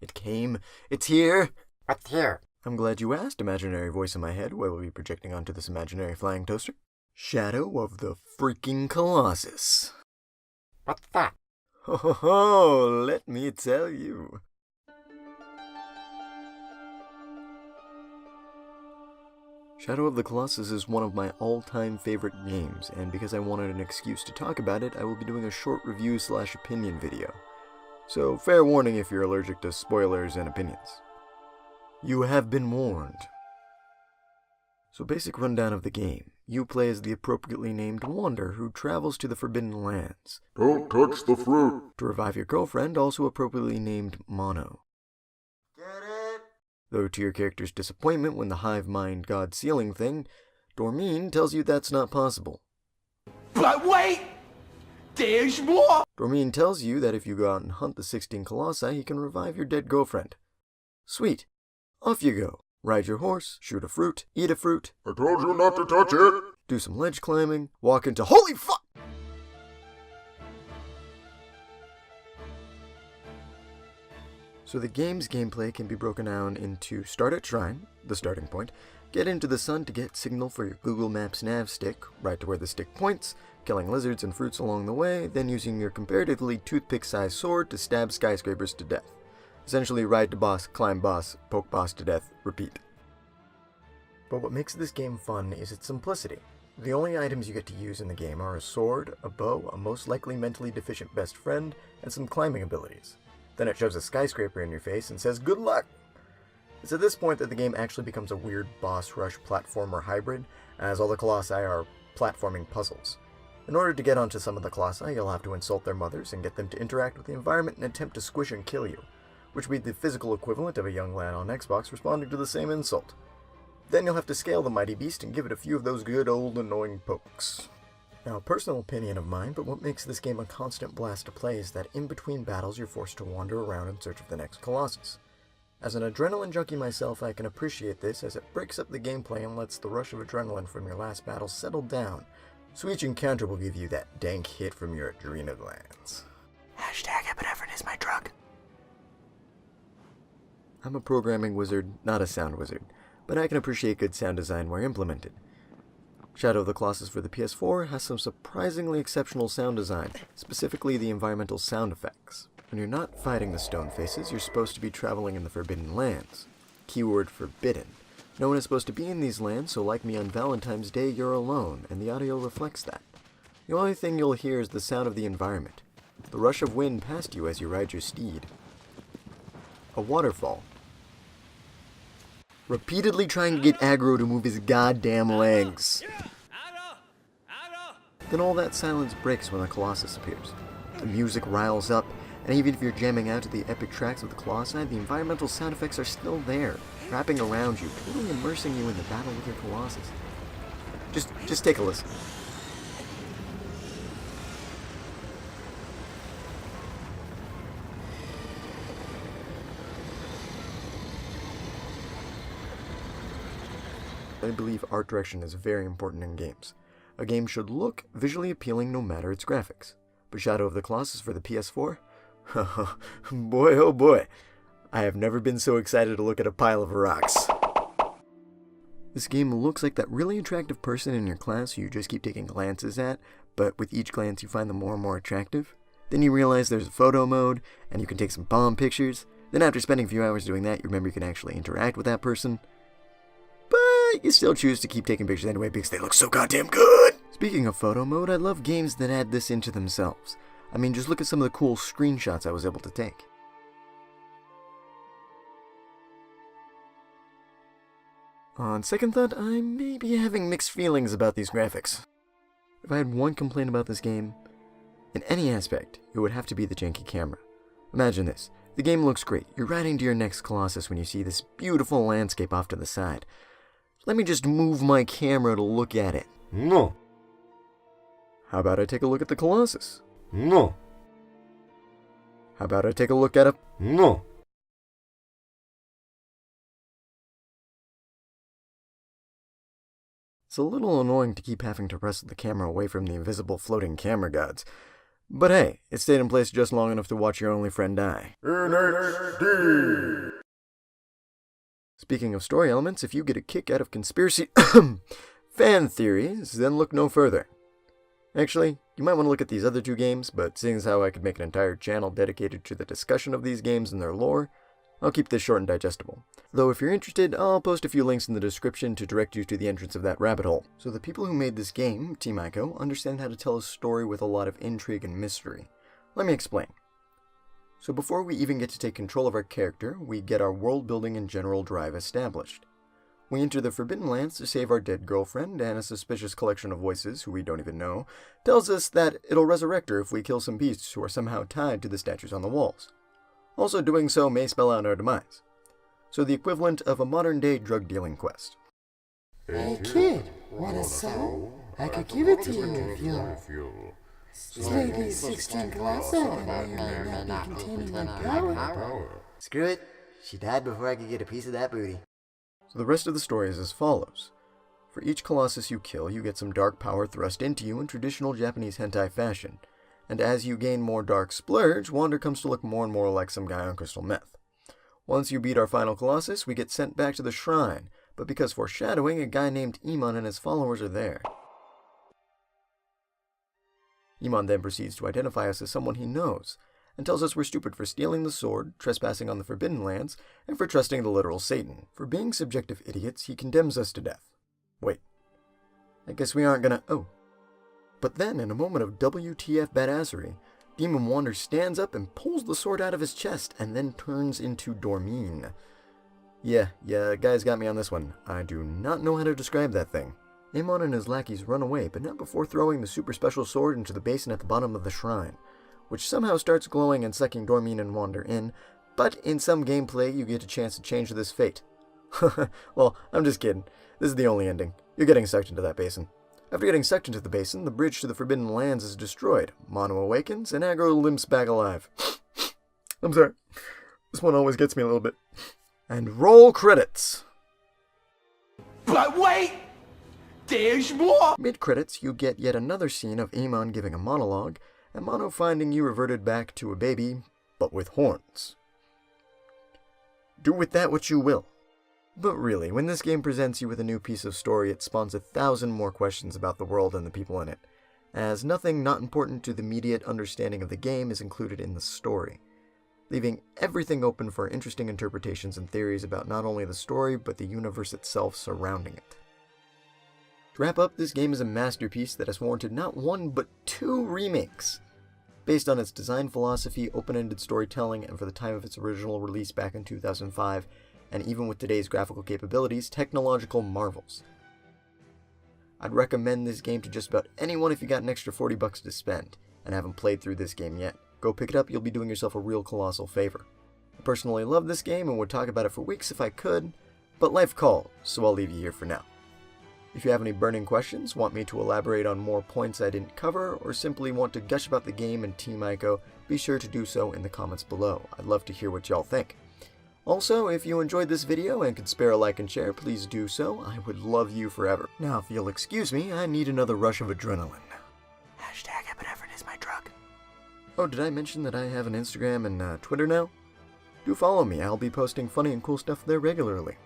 It came. It's here. What's here? I'm glad you asked, imaginary voice in my head. What will be projecting onto this imaginary flying toaster? Shadow of the freaking Colossus. What's that? Ho ho ho, let me tell you. Shadow of the Colossus is one of my all-time favorite games, and because I wanted an excuse to talk about it, I will be doing a short review/opinion video. So, fair warning if you're allergic to spoilers and opinions. You have been warned. So, basic rundown of the game. You play as the appropriately named Wander who travels to the Forbidden Lands. Don't touch the fruit. To revive your girlfriend, also appropriately named Mono. Get it? Though to your character's disappointment when the hive mind god sealing thing, Dormine tells you that's not possible. But wait! There's more! Dormine tells you that if you go out and hunt the 16 Colossi, he can revive your dead girlfriend. Sweet. Off you go. Ride your horse, shoot a fruit, eat a fruit. I told you not to touch it. Do some ledge climbing, walk into holy fuck! So the game's gameplay can be broken down into start at shrine, the starting point, get into the sun to get signal for your Google Maps nav stick, right to where the stick points, killing lizards and fruits along the way, then using your comparatively toothpick-sized sword to stab skyscrapers to death. Essentially ride to boss, climb boss, poke boss to death, repeat. But what makes this game fun is its simplicity. The only items you get to use in the game are a sword, a bow, a most likely mentally deficient best friend, and some climbing abilities. Then it shoves a skyscraper in your face and says, good luck! It's at this point that the game actually becomes a weird boss rush platformer hybrid, as all the Colossi are platforming puzzles. In order to get onto some of the Colossi, you'll have to insult their mothers and get them to interact with the environment and attempt to squish and kill you, which would be the physical equivalent of a young lad on Xbox responding to the same insult. Then you'll have to scale the mighty beast and give it a few of those good old annoying pokes. Now, a personal opinion of mine, but what makes this game a constant blast to play is that in between battles you're forced to wander around in search of the next Colossus. As an adrenaline junkie myself, I can appreciate this as it breaks up the gameplay and lets the rush of adrenaline from your last battle settle down, so each encounter will give you that dank hit from your adrenal glands. #epinephrine is my drug. I'm a programming wizard, not a sound wizard, but I can appreciate good sound design where implemented. Shadow of the Colossus for the PS4 has some surprisingly exceptional sound design, specifically the environmental sound effects. When you're not fighting the stone faces, you're supposed to be traveling in the Forbidden Lands. Keyword forbidden. No one is supposed to be in these lands, so like me on Valentine's Day, you're alone, and the audio reflects that. The only thing you'll hear is the sound of the environment, the rush of wind past you as you ride your steed. A waterfall. Repeatedly trying to get aggro to move his goddamn legs. Then all that silence breaks when the Colossus appears. The music riles up, and even if you're jamming out to the epic tracks of the Colossi, the environmental sound effects are still there, wrapping around you, totally immersing you in the battle with your Colossus. Just take a listen. I believe art direction is very important in games. A game should look visually appealing no matter its graphics. But Shadow of the Colossus for the PS4? Boy oh boy, I have never been so excited to look at a pile of rocks. This game looks like that really attractive person in your class who you just keep taking glances at, but with each glance you find them more and more attractive. Then you realize there's a photo mode, and you can take some bomb pictures. Then after spending a few hours doing that, you remember you can actually interact with that person. But you still choose to keep taking pictures anyway because they look so goddamn good! Speaking of photo mode, I love games that add this into themselves. I mean, just look at some of the cool screenshots I was able to take. On second thought, I may be having mixed feelings about these graphics. If I had one complaint about this game, in any aspect, it would have to be the janky camera. Imagine this. The game looks great. You're riding to your next Colossus when you see this beautiful landscape off to the side. Let me just move my camera to look at it. No. How about I take a look at the Colossus? No. How about I take a look at a... No. It's a little annoying to keep having to wrestle the camera away from the invisible floating camera gods, But hey, it stayed in place just long enough to watch your only friend die. In HD. Speaking of story elements, if you get a kick out of conspiracy fan theories, then look no further. Actually, you might want to look at these other two games, but seeing as how I could make an entire channel dedicated to the discussion of these games and their lore, I'll keep this short and digestible. Though if you're interested, I'll post a few links in the description to direct you to the entrance of that rabbit hole. So the people who made this game, Team Ico, understand how to tell a story with a lot of intrigue and mystery. Let me explain. So before we even get to take control of our character, we get our world building and general drive established. We enter the Forbidden Lands to save our dead girlfriend, and a suspicious collection of voices, who we don't even know, tells us that it'll resurrect her if we kill some beasts who are somehow tied to the statues on the walls. Also, doing so may spell out our demise. So the equivalent of a modern-day drug-dealing quest. Hey kid, want a soul? I could give it to you if you'll slay these 16 Colossus that may or may not be containing my power. Screw it, she died before I could get a piece of that booty. So the rest of the story is as follows. For each Colossus you kill, you get some dark power thrust into you in traditional Japanese hentai fashion, and as you gain more dark splurge, Wander comes to look more and more like some guy on crystal meth. Once you beat our final Colossus, we get sent back to the shrine, but because foreshadowing, a guy named Iman and his followers are there. Iman then proceeds to identify us as someone he knows, and tells us we're stupid for stealing the sword, trespassing on the Forbidden Lands, and for trusting the literal Satan. For being subjective idiots, he condemns us to death. Wait, I guess we aren't gonna... Oh. But then, in a moment of WTF badassery, Demon Wander stands up and pulls the sword out of his chest, and then turns into Dormine. Yeah, guys got me on this one. I do not know how to describe that thing. Amon and his lackeys run away, but not before throwing the super special sword into the basin at the bottom of the shrine, which somehow starts glowing and sucking Dormine and Wander in, but in some gameplay you get a chance to change this fate. Well, I'm just kidding. This is the only ending. You're getting sucked into that basin. After getting sucked into the basin, the bridge to the Forbidden Lands is destroyed. Mono awakens, and Aggro limps back alive. I'm sorry. This one always gets me a little bit. And roll credits! But wait! There's more! Mid-credits, you get yet another scene of Amon giving a monologue, and Mono finding you reverted back to a baby, but with horns. Do with that what you will. But really, when this game presents you with a new piece of story, it spawns 1,000 more questions about the world and the people in it, as nothing not important to the immediate understanding of the game is included in the story, leaving everything open for interesting interpretations and theories about not only the story, but the universe itself surrounding it. To wrap up, this game is a masterpiece that has warranted not one, but 2 remakes, based on its design philosophy, open-ended storytelling, and for the time of its original release back in 2005, and even with today's graphical capabilities, technological marvels. I'd recommend this game to just about anyone if you got an extra $40 to spend, and haven't played through this game yet. Go pick it up, you'll be doing yourself a real colossal favor. I personally love this game and would talk about it for weeks if I could, but life called, so I'll leave you here for now. If you have any burning questions, want me to elaborate on more points I didn't cover, or simply want to gush about the game and Team Ico, be sure to do so in the comments below. I'd love to hear what y'all think. Also, if you enjoyed this video and could spare a like and share, please do so. I would love you forever. Now, if you'll excuse me, I need another rush of adrenaline. Hashtag epinephrine is my drug. Oh, did I mention that I have an Instagram and Twitter now? Do follow me, I'll be posting funny and cool stuff there regularly.